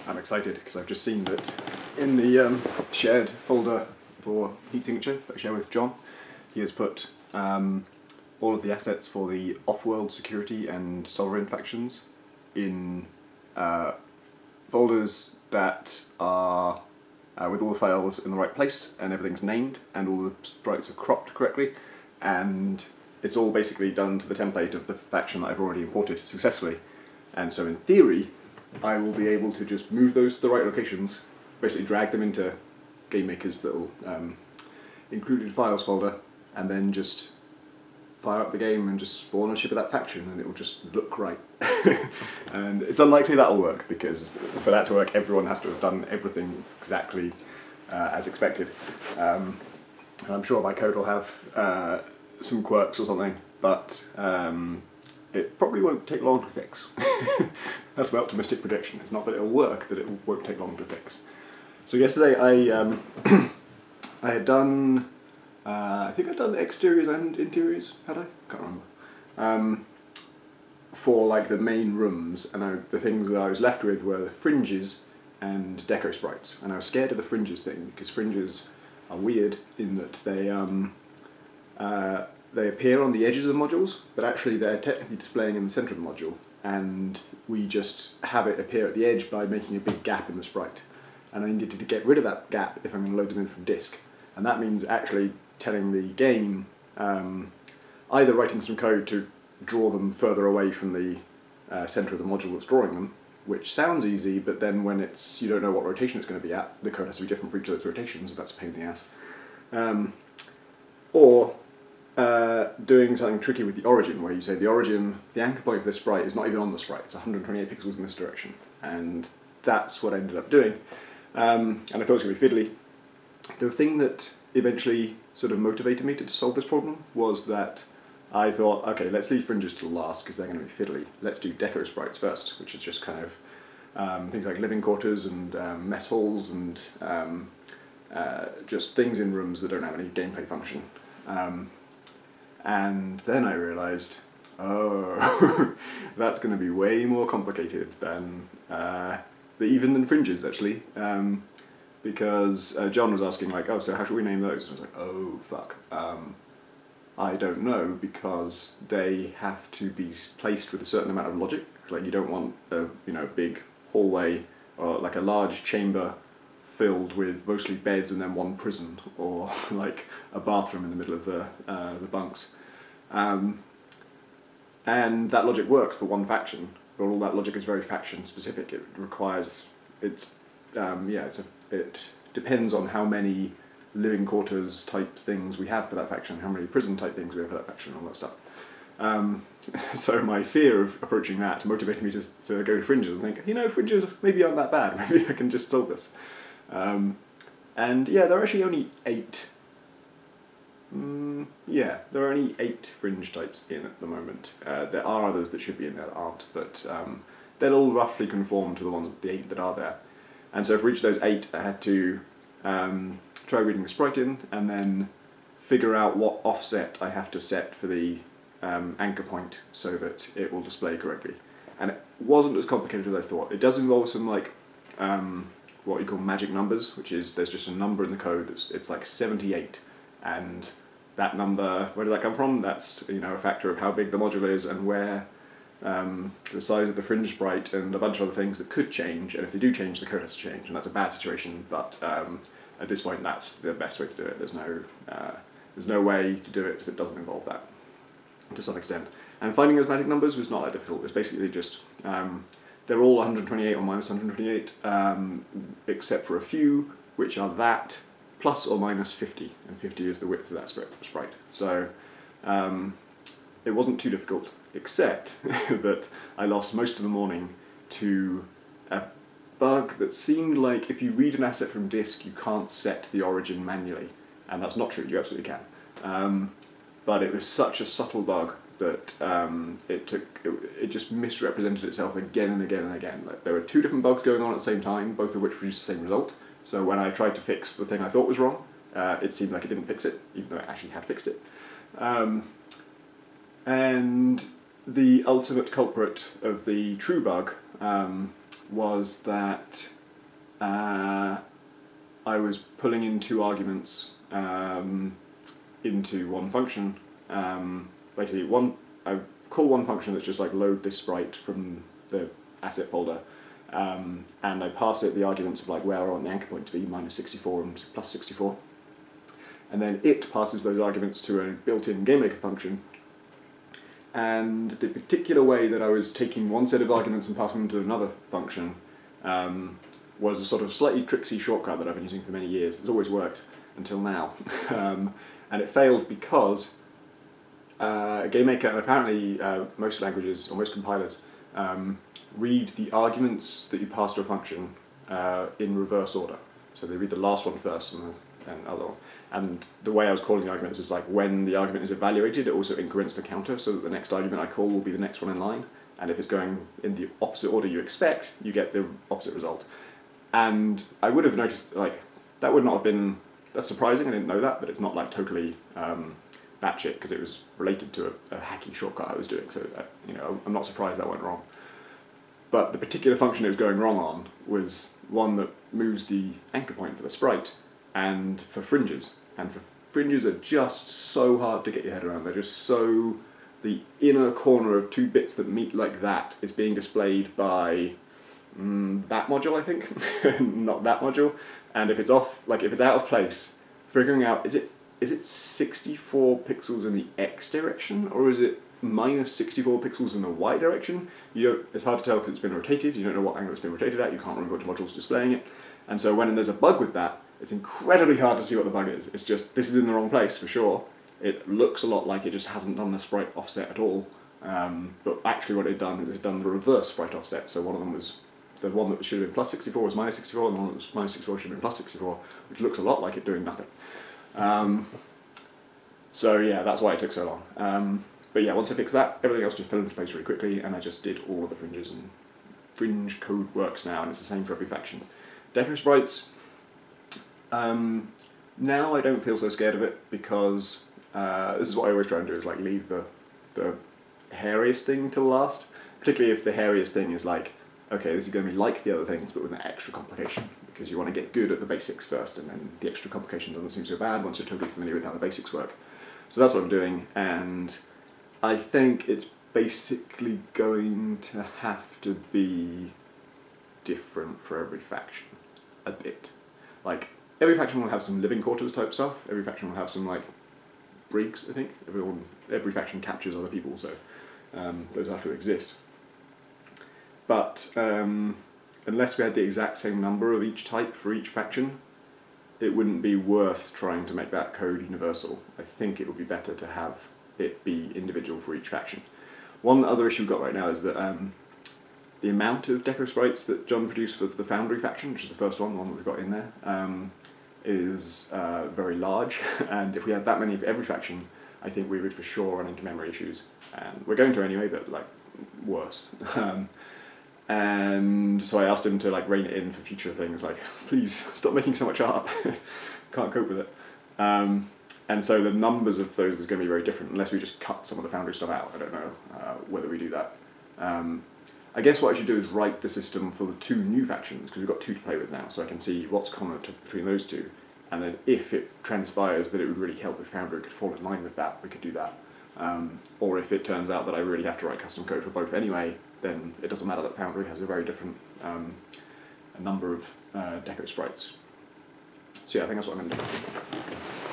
I'm excited because I've just seen that in the shared folder for heat signature that I share with John, he has put all of the assets for the off-world security and sovereign factions in folders that are with all the files in the right place and everything's named and all the sprites are cropped correctly, and it's all basically done to the template of the faction that I've already imported successfully. And so in theory, I will be able to just move those to the right locations, basically drag them into game makers little included files folder, and then just fire up the game and just spawn a ship of that faction, and it will just look right. And it's unlikely that'll work, because for that to work everyone has to have done everything exactly as expected. I'm sure my code will have some quirks or something, but it probably won't take long to fix. That's my optimistic prediction. It's not that it'll work, that it won't take long to fix. So yesterday I I had done, I think I'd done exteriors and interiors, had I? Can't remember. For like the main rooms, and the things that I was left with were the Fringes and deco sprites. And I was scared of the Fringes thing, because Fringes are weird in that they appear on the edges of the modules, but actually they're technically displaying in the centre of the module, and we just have it appear at the edge by making a big gap in the sprite. And I needed to get rid of that gap if I'm going to load them in from disk. And that means actually telling the game, either writing some code to draw them further away from the centre of the module that's drawing them, which sounds easy, but then when you don't know what rotation it's going to be at, the code has to be different for each of those rotations, and that's a pain in the ass. Or doing something tricky with the origin, where you say the origin, the anchor point for this sprite is not even on the sprite, it's 128 pixels in this direction. And that's what I ended up doing. And I thought it was going to be fiddly. The thing that eventually sort of motivated me to solve this problem was that I thought, okay, let's leave Fringes till last because they're going to be fiddly. Let's do deco sprites first, which is just kind of things like living quarters and mess halls and just things in rooms that don't have any gameplay function. And then I realised, oh, that's going to be way more complicated than even than Fringes, actually. Because John was asking, like, oh, so how should we name those? And I was like, oh, fuck. I don't know, because they have to be placed with a certain amount of logic. Like, you don't want a big hallway or like a large chamber filled with mostly beds and then one prison, or like a bathroom in the middle of the bunks. And that logic works for one faction, but all that logic is very faction specific. It requires, it depends on how many living quarters type things we have for that faction, how many prison type things we have for that faction, all that stuff. So my fear of approaching that motivated me to go to Fringes and think, Fringes maybe aren't that bad, maybe I can just solve this. And yeah, there are actually only 8. There are only 8 fringe types in at the moment. There are others that should be in there that aren't, but they'll all roughly conform to the 8 that are there. And so for each of those 8, I had to try reading the sprite in, and then figure out what offset I have to set for the anchor point so that it will display correctly. And it wasn't as complicated as I thought. It does involve some like what you call magic numbers, which is there's just a number in the code it's like 78, and that number, where did that come from? That's a factor of how big the module is and where the size of the fringe sprite and a bunch of other things that could change, and if they do change, the code has to change, and that's a bad situation, but at this point that's the best way to do it. There's no way to do it that doesn't involve that, to some extent. And finding those magic numbers was not that difficult. It's basically just, they're all 128 or minus 128, except for a few, which are that, plus or minus 50, and 50 is the width of that sprite. So it wasn't too difficult, except that I lost most of the morning to a bug that seemed like if you read an asset from disk, you can't set the origin manually. And that's not true, you absolutely can. But it was such a subtle bug that it just misrepresented itself again and again and again. Like, there were 2 different bugs going on at the same time, both of which produced the same result. So when I tried to fix the thing I thought was wrong, it seemed like it didn't fix it, even though it actually had fixed it. And the ultimate culprit of the true bug was that I was pulling in two arguments into one function. Basically, I call one function that's just like load this sprite from the asset folder, and I pass it the arguments of like where I want the anchor point to be, -64 and +64. And then it passes those arguments to a built-in GameMaker function. And the particular way that I was taking one set of arguments and passing them to another function was a sort of slightly tricksy shortcut that I've been using for many years. It's always worked until now. And it failed because GameMaker, and apparently most languages, or most compilers, read the arguments that you pass to a function in reverse order. So they read the last one first and the other one. And the way I was calling the arguments is like when the argument is evaluated, it also increments the counter so that the next argument I call will be the next one in line. And if it's going in the opposite order you expect, you get the opposite result. And I would have noticed, like, that would not have been, that's surprising, I didn't know that, but it's not like totally batshit because it was related to a hacky shortcut I was doing. So, you know, I'm not surprised that went wrong. But the particular function it was going wrong on was one that moves the anchor point for the sprite and for fringes. And for fringes are just so hard to get your head around. They're just so... The inner corner of two bits that meet like that is being displayed by that module, I think, not that module. And if it's off, like if it's out of place, figuring out is it 64 pixels in the X direction or is it -64 pixels in the Y direction? It's hard to tell because it's been rotated. You don't know what angle it's been rotated at. You can't remember which module's displaying it. And so when there's a bug with that, it's incredibly hard to see what the bug is. It's just, this is in the wrong place for sure. It looks a lot like it just hasn't done the sprite offset at all. But actually what it had done is it had done the reverse sprite offset. So one of them was, the one that should have been +64 was -64, and the one that was -64 should have been +64, which looks a lot like it doing nothing. So yeah, that's why it took so long. But yeah, once I fixed that, everything else just fell into place really quickly, and I just did all of the fringes, and fringe code works now, and it's the same for every faction. Deco sprites, now I don't feel so scared of it, because this is what I always try and do, is like leave the hairiest thing till last, particularly if the hairiest thing is like, okay, this is going to be like the other things, but with an extra complication, because you want to get good at the basics first, and then the extra complication doesn't seem so bad once you're totally familiar with how the basics work. So that's what I'm doing, and I think it's basically going to have to be different for every faction, a bit. Like, every faction will have some living quarters type stuff, every faction will have some, like, breaks, I think. Every faction captures other people, so those have to exist. But unless we had the exact same number of each type for each faction, it wouldn't be worth trying to make that code universal. I think it would be better to have it be individual for each faction. One other issue we've got right now is that the amount of deco sprites that John produced for the Foundry faction, which is the first one, the one that we've got in there, is very large, and if we had that many for every faction, I think we would for sure run into memory issues. And we're going to anyway, but like worse. And so I asked him to like rein it in for future things, like, please stop making so much art, can't cope with it. And so the numbers of those is going to be very different, unless we just cut some of the Foundry stuff out. I don't know whether we do that. I guess what I should do is write the system for the two new factions, because we've got two to play with now, so I can see what's common between those two. And then if it transpires that it would really help if Foundry could fall in line with that, we could do that. Or if it turns out that I really have to write custom code for both anyway, then it doesn't matter that Foundry has a very different number of deco sprites. So yeah, I think that's what I'm going to do.